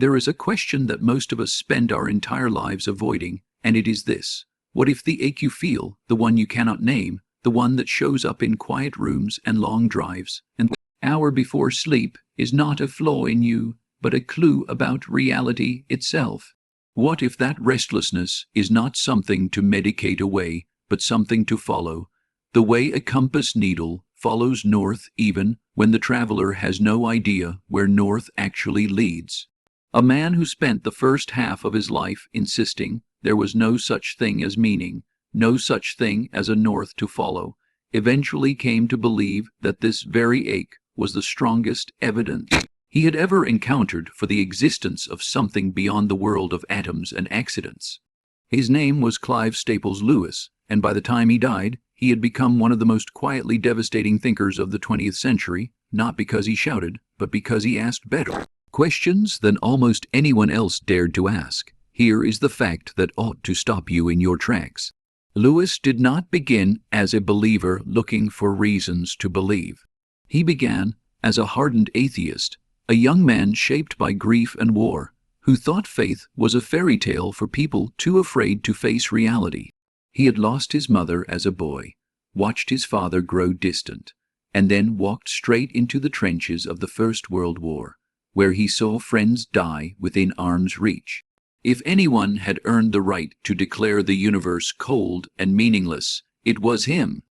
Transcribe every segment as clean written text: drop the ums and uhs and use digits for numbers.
There is a question that most of us spend our entire lives avoiding, and it is this: what if the ache you feel, the one you cannot name, the one that shows up in quiet rooms and long drives, and the hour before sleep, is not a flaw in you, but a clue about reality itself? What if that restlessness is not something to medicate away, but something to follow, the way a compass needle follows north even when the traveler has no idea where north actually leads? A man who spent the first half of his life insisting there was no such thing as meaning, no such thing as a north to follow, eventually came to believe that this very ache was the strongest evidence he had ever encountered for the existence of something beyond the world of atoms and accidents. His name was Clive Staples Lewis, and by the time he died, he had become one of the most quietly devastating thinkers of the 20th century, not because he shouted, but because he asked better questions than almost anyone else dared to ask. Here is the fact that ought to stop you in your tracks. Lewis did not begin as a believer looking for reasons to believe. He began as a hardened atheist, a young man shaped by grief and war, who thought faith was a fairy tale for people too afraid to face reality. He had lost his mother as a boy, watched his father grow distant, and then walked straight into the trenches of the First World War, where he saw friends die within arm's reach. If anyone had earned the right to declare the universe cold and meaningless, it was him.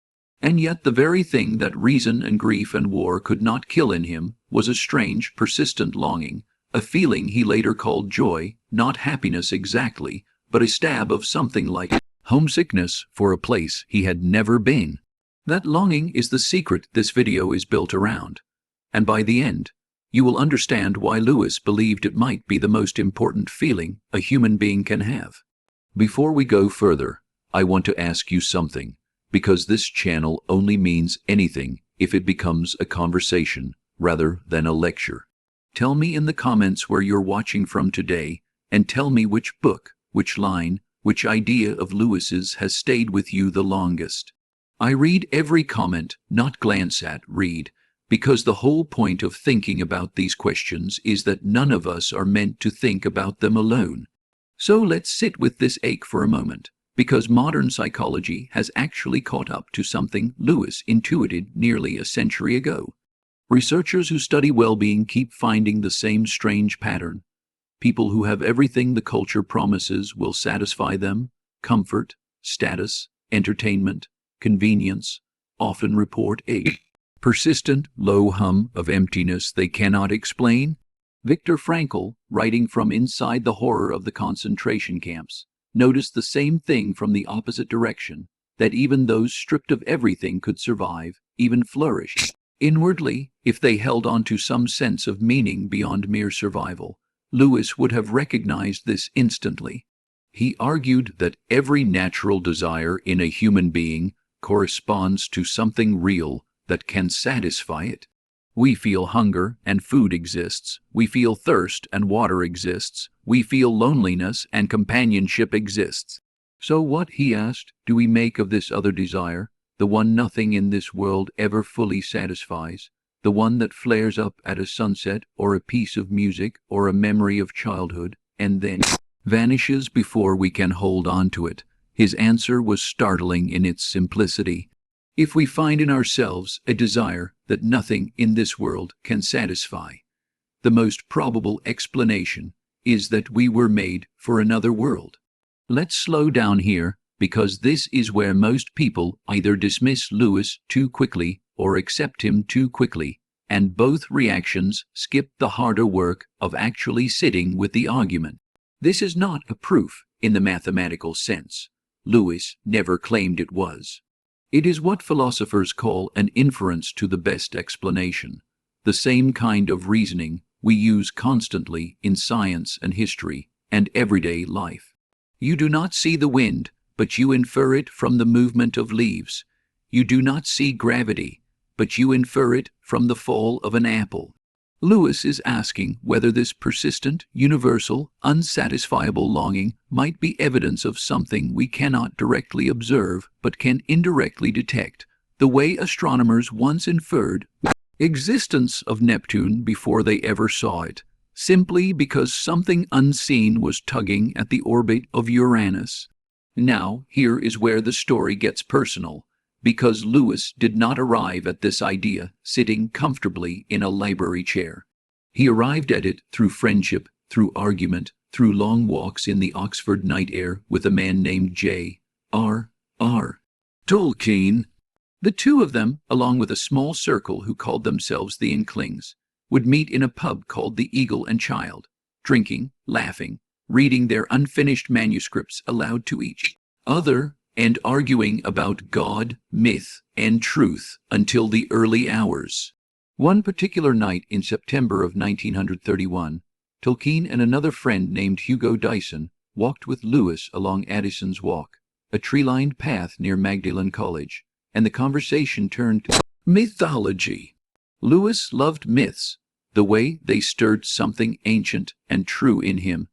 And yet the very thing that reason and grief and war could not kill in him was a strange, persistent longing, a feeling he later called joy, not happiness exactly, but a stab of something like homesickness for a place he had never been. That longing is the secret this video is built around. And by the end, you will understand why Lewis believed it might be the most important feeling a human being can have. Before we go further, I want to ask you something, because this channel only means anything if it becomes a conversation rather than a lecture. Tell me in the comments where you're watching from today, and tell me which book, which line, which idea of Lewis's has stayed with you the longest. I read every comment, not glance at, read, because the whole point of thinking about these questions is that none of us are meant to think about them alone. So let's sit with this ache for a moment, because modern psychology has actually caught up to something Lewis intuited nearly a century ago. Researchers who study well-being keep finding the same strange pattern. People who have everything the culture promises will satisfy them, comfort, status, entertainment, convenience, often report a persistent, low hum of emptiness they cannot explain. Viktor Frankl, writing from inside the horror of the concentration camps, noticed the same thing from the opposite direction, that even those stripped of everything could survive, even flourish, inwardly, if they held on to some sense of meaning beyond mere survival. Lewis would have recognized this instantly. He argued that every natural desire in a human being corresponds to something real that can satisfy it. We feel hunger and food exists. We feel thirst and water exists. We feel loneliness and companionship exists. So what, he asked, do we make of this other desire, the one nothing in this world ever fully satisfies, the one that flares up at a sunset or a piece of music or a memory of childhood, and then vanishes before we can hold on to it? His answer was startling in its simplicity. If we find in ourselves a desire that nothing in this world can satisfy, the most probable explanation is that we were made for another world. Let's slow down here, because this is where most people either dismiss Lewis too quickly or accept him too quickly, and both reactions skip the harder work of actually sitting with the argument. This is not a proof in the mathematical sense. Lewis never claimed it was. It is what philosophers call an inference to the best explanation, the same kind of reasoning we use constantly in science and history and everyday life. You do not see the wind, but you infer it from the movement of leaves. You do not see gravity, but you infer it from the fall of an apple. Lewis is asking whether this persistent, universal, unsatisfiable longing might be evidence of something we cannot directly observe but can indirectly detect, the way astronomers once inferred the existence of Neptune before they ever saw it. simply because something unseen was tugging at the orbit of Uranus. Now, here is where the story gets personal, because Lewis did not arrive at this idea sitting comfortably in a library chair. He arrived at it through friendship, through argument, through long walks in the Oxford night air with a man named J.R.R. Tolkien. The two of them, along with a small circle who called themselves the Inklings, would meet in a pub called the Eagle and Child, drinking, laughing, reading their unfinished manuscripts aloud to each other, and arguing about God, myth, and truth until the early hours. One particular night in September of 1931, Tolkien and another friend named Hugo Dyson walked with Lewis along Addison's Walk, a tree-lined path near Magdalen College, and the conversation turned to mythology. Lewis loved myths, the way they stirred something ancient and true in him,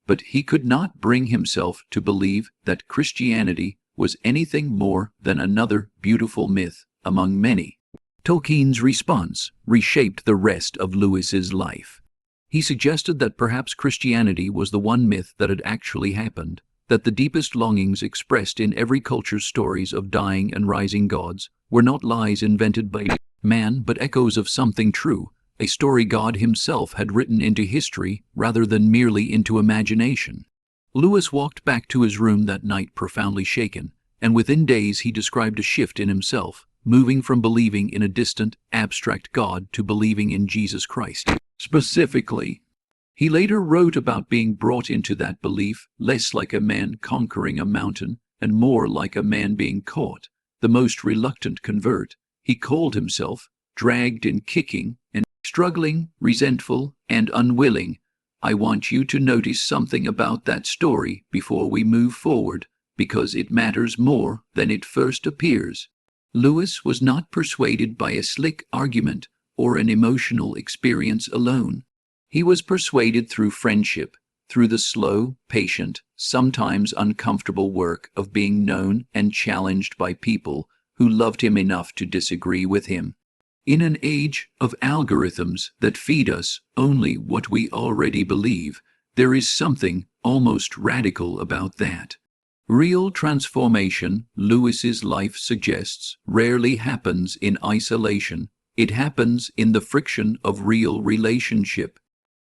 but he could not bring himself to believe that Christianity was anything more than another beautiful myth among many. Tolkien's response reshaped the rest of Lewis's life. He suggested that perhaps Christianity was the one myth that had actually happened, that the deepest longings expressed in every culture's stories of dying and rising gods were not lies invented by man but echoes of something true, a story God himself had written into history rather than merely into imagination. Lewis walked back to his room that night profoundly shaken, and within days he described a shift in himself, moving from believing in a distant, abstract God to believing in Jesus Christ. Specifically, he later wrote about being brought into that belief, less like a man conquering a mountain and more like a man being caught, the most reluctant convert. He called himself, dragged in kicking and struggling, resentful and unwilling. I want you to notice something about that story before we move forward, because it matters more than it first appears. Lewis was not persuaded by a slick argument or an emotional experience alone. He was persuaded through friendship, through the slow, patient, sometimes uncomfortable work of being known and challenged by people who loved him enough to disagree with him. In an age of algorithms that feed us only what we already believe, there is something almost radical about that. Real transformation, Lewis's life suggests, rarely happens in isolation. It happens in the friction of real relationship.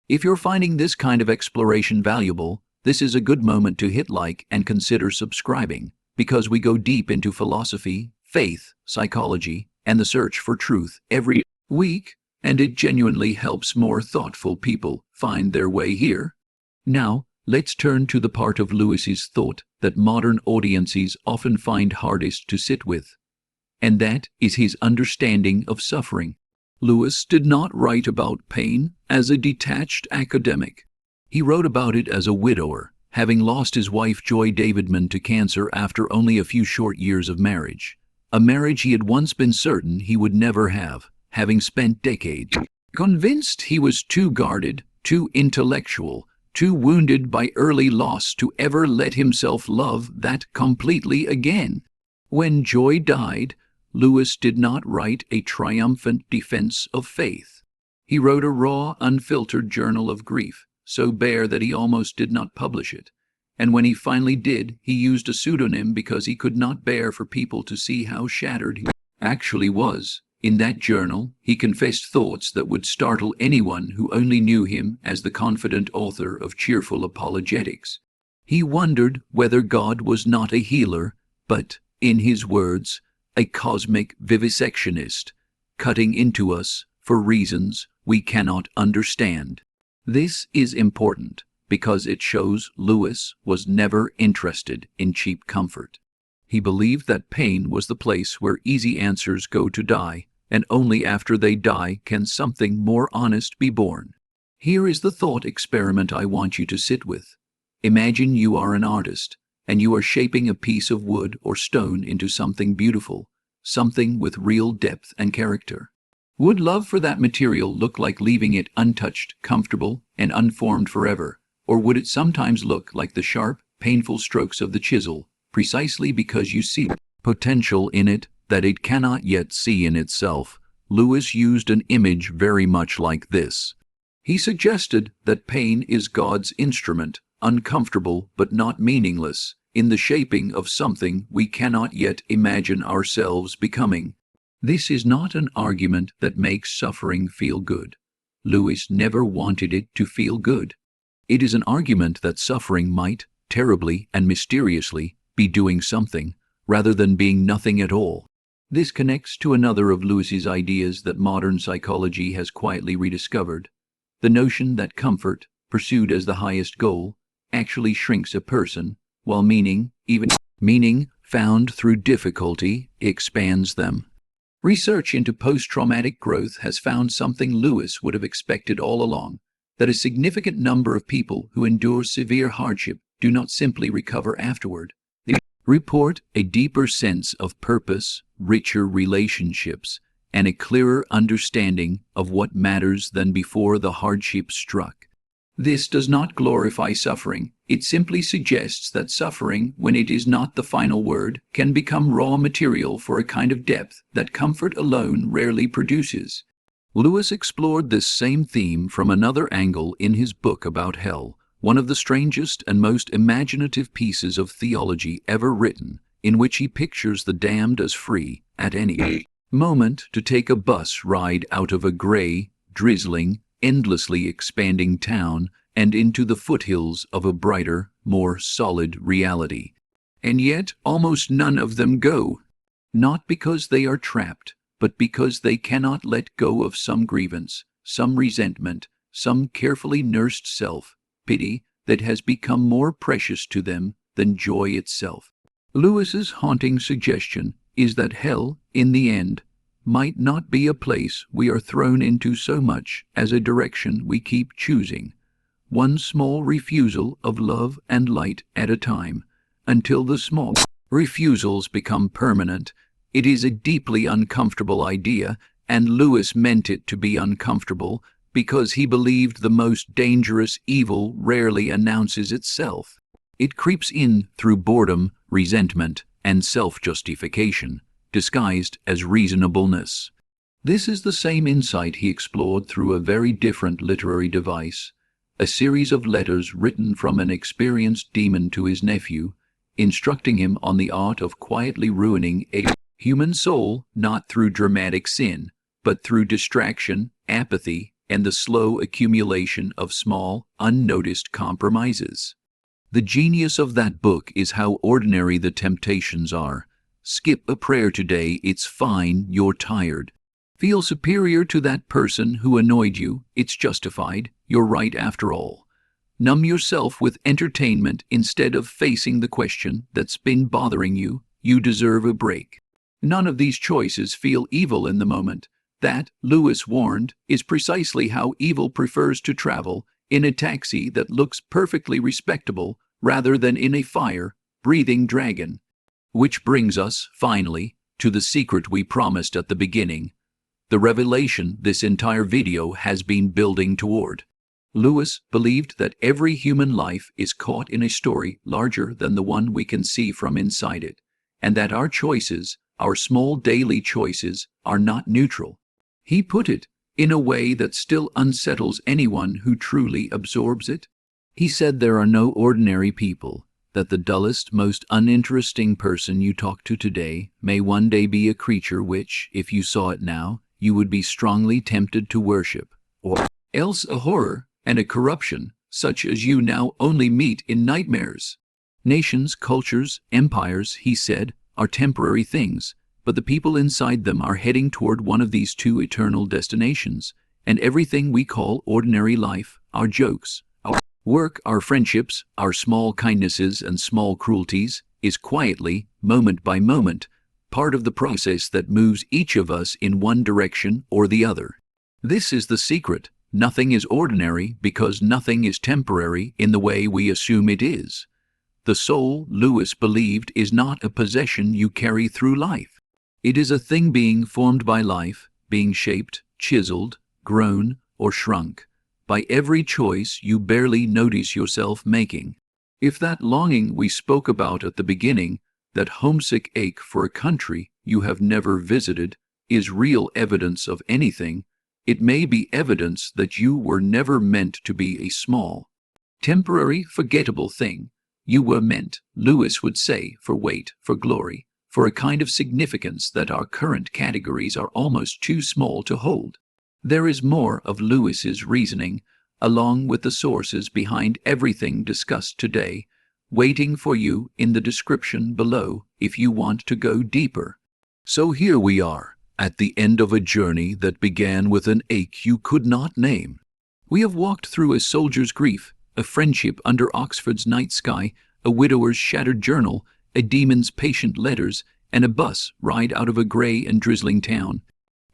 If you're finding this kind of exploration valuable, this is a good moment to hit like and consider subscribing, because we go deep into philosophy, faith, psychology, and the search for truth every week, and it genuinely helps more thoughtful people find their way here. Now, let's turn to the part of Lewis's thought that modern audiences often find hardest to sit with, and that is his understanding of suffering. Lewis did not write about pain as a detached academic. He wrote about it as a widower, having lost his wife Joy Davidman to cancer after only a few short years of marriage, a marriage he had once been certain he would never have, having spent decades convinced he was too guarded, too intellectual, too wounded by early loss to ever let himself love that completely again. When Joy died, Lewis did not write a triumphant defense of faith. He wrote a raw, unfiltered journal of grief, so bare that he almost did not publish it. And when he finally did, he used a pseudonym because he could not bear for people to see how shattered he actually was. In that journal, he confessed thoughts that would startle anyone who only knew him as the confident author of cheerful apologetics. He wondered whether God was not a healer, but, in his words, a cosmic vivisectionist, cutting into us for reasons we cannot understand. This is important because it shows Lewis was never interested in cheap comfort. He believed that pain was the place where easy answers go to die, and only after they die can something more honest be born. Here is the thought experiment I want you to sit with. Imagine you are an artist, and you are shaping a piece of wood or stone into something beautiful, something with real depth and character. Would love for that material look like leaving it untouched, comfortable, and unformed forever, or would it sometimes look like the sharp, painful strokes of the chisel, precisely because you see potential in it that it cannot yet see in itself? Lewis used an image very much like this. He suggested that pain is God's instrument, uncomfortable but not meaningless, in the shaping of something we cannot yet imagine ourselves becoming. This is not an argument that makes suffering feel good. Lewis never wanted it to feel good. It is an argument that suffering might, terribly and mysteriously, be doing something, rather than being nothing at all. This connects to another of Lewis's ideas that modern psychology has quietly rediscovered: the notion that comfort, pursued as the highest goal, actually shrinks a person, while meaning, even meaning found through difficulty, expands them. Research into post-traumatic growth has found something Lewis would have expected all along: that a significant number of people who endure severe hardship do not simply recover afterward. They report a deeper sense of purpose, richer relationships, and a clearer understanding of what matters than before the hardship struck. This does not glorify suffering. It simply suggests that suffering, when it is not the final word, can become raw material for a kind of depth that comfort alone rarely produces. Lewis explored this same theme from another angle in his book about hell, one of the strangest and most imaginative pieces of theology ever written, in which he pictures the damned as free, at any moment, to take a bus ride out of a gray, drizzling, endlessly expanding town and into the foothills of a brighter, more solid reality. And yet almost none of them go, not because they are trapped, but because they cannot let go of some grievance, some resentment, some carefully nursed self-pity that has become more precious to them than joy itself. Lewis's haunting suggestion is that hell, in the end, might not be a place we are thrown into so much as a direction we keep choosing, one small refusal of love and light at a time, until the small refusals become permanent. It is a deeply uncomfortable idea, and Lewis meant it to be uncomfortable because he believed the most dangerous evil rarely announces itself. It creeps in through boredom, resentment, and self-justification, disguised as reasonableness. This is the same insight he explored through a very different literary device, a series of letters written from an experienced demon to his nephew, instructing him on the art of quietly ruining a human soul, not through dramatic sin, but through distraction, apathy, and the slow accumulation of small, unnoticed compromises. The genius of that book is how ordinary the temptations are. Skip a prayer today, it's fine, you're tired. Feel superior to that person who annoyed you, it's justified, you're right after all. Numb yourself with entertainment instead of facing the question that's been bothering you, you deserve a break. None of these choices feel evil in the moment. That, Lewis warned, is precisely how evil prefers to travel, in a taxi that looks perfectly respectable rather than in a fire-breathing dragon. Which brings us, finally, to the secret we promised at the beginning, the revelation this entire video has been building toward. Lewis believed that every human life is caught in a story larger than the one we can see from inside it, and that our choices, our small daily choices, are not neutral. He put it in a way that still unsettles anyone who truly absorbs it. He said there are no ordinary people, that the dullest, most uninteresting person you talk to today may one day be a creature which, if you saw it now, you would be strongly tempted to worship, or else a horror and a corruption such as you now only meet in nightmares. Nations, cultures, empires, he said, are temporary things, but the people inside them are heading toward one of these two eternal destinations, and everything we call ordinary life, our jokes, our work, our friendships, our small kindnesses and small cruelties, is quietly, moment by moment, part of the process that moves each of us in one direction or the other. This is the secret. Nothing is ordinary because nothing is temporary in the way we assume it is. The soul, Lewis believed, is not a possession you carry through life. It is a thing being formed by life, being shaped, chiseled, grown, or shrunk by every choice you barely notice yourself making. If that longing we spoke about at the beginning, that homesick ache for a country you have never visited, is real evidence of anything, It may be evidence that you were never meant to be a small, temporary, forgettable thing. You were meant, Lewis would say, for weight, for glory, for a kind of significance that our current categories are almost too small to hold. There is more of Lewis's reasoning, along with the sources behind everything discussed today, waiting for you in the description below if you want to go deeper. So here we are, at the end of a journey that began with an ache you could not name. We have walked through a soldier's grief, a friendship under Oxford's night sky, a widower's shattered journal, a demon's patient letters, and a bus ride out of a gray and drizzling town.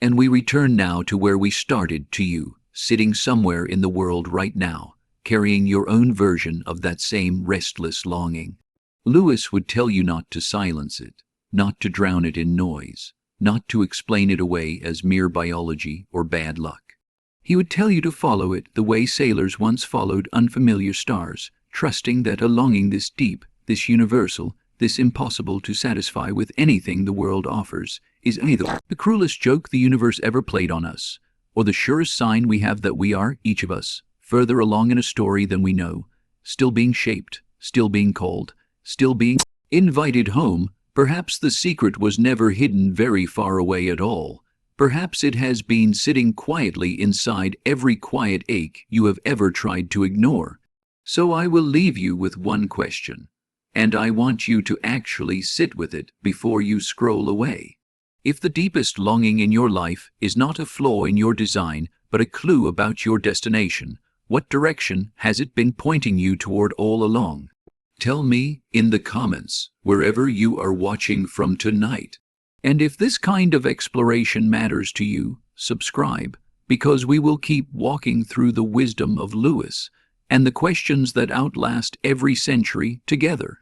And we return now to where we started, to you, sitting somewhere in the world right now, carrying your own version of that same restless longing. Lewis would tell you not to silence it, not to drown it in noise, not to explain it away as mere biology or bad luck. He would tell you to follow it the way sailors once followed unfamiliar stars, trusting that a longing this deep, this universal, this impossible to satisfy with anything the world offers, is either the cruelest joke the universe ever played on us, or the surest sign we have that we are, each of us, further along in a story than we know, still being shaped, still being called, still being invited home. Perhaps the secret was never hidden very far away at all. Perhaps it has been sitting quietly inside every quiet ache you have ever tried to ignore. So I will leave you with one question, and I want you to actually sit with it before you scroll away. If the deepest longing in your life is not a flaw in your design, but a clue about your destination, what direction has it been pointing you toward all along? Tell me in the comments, wherever you are watching from tonight. And if this kind of exploration matters to you, subscribe, because we will keep walking through the wisdom of Lewis and the questions that outlast every century together.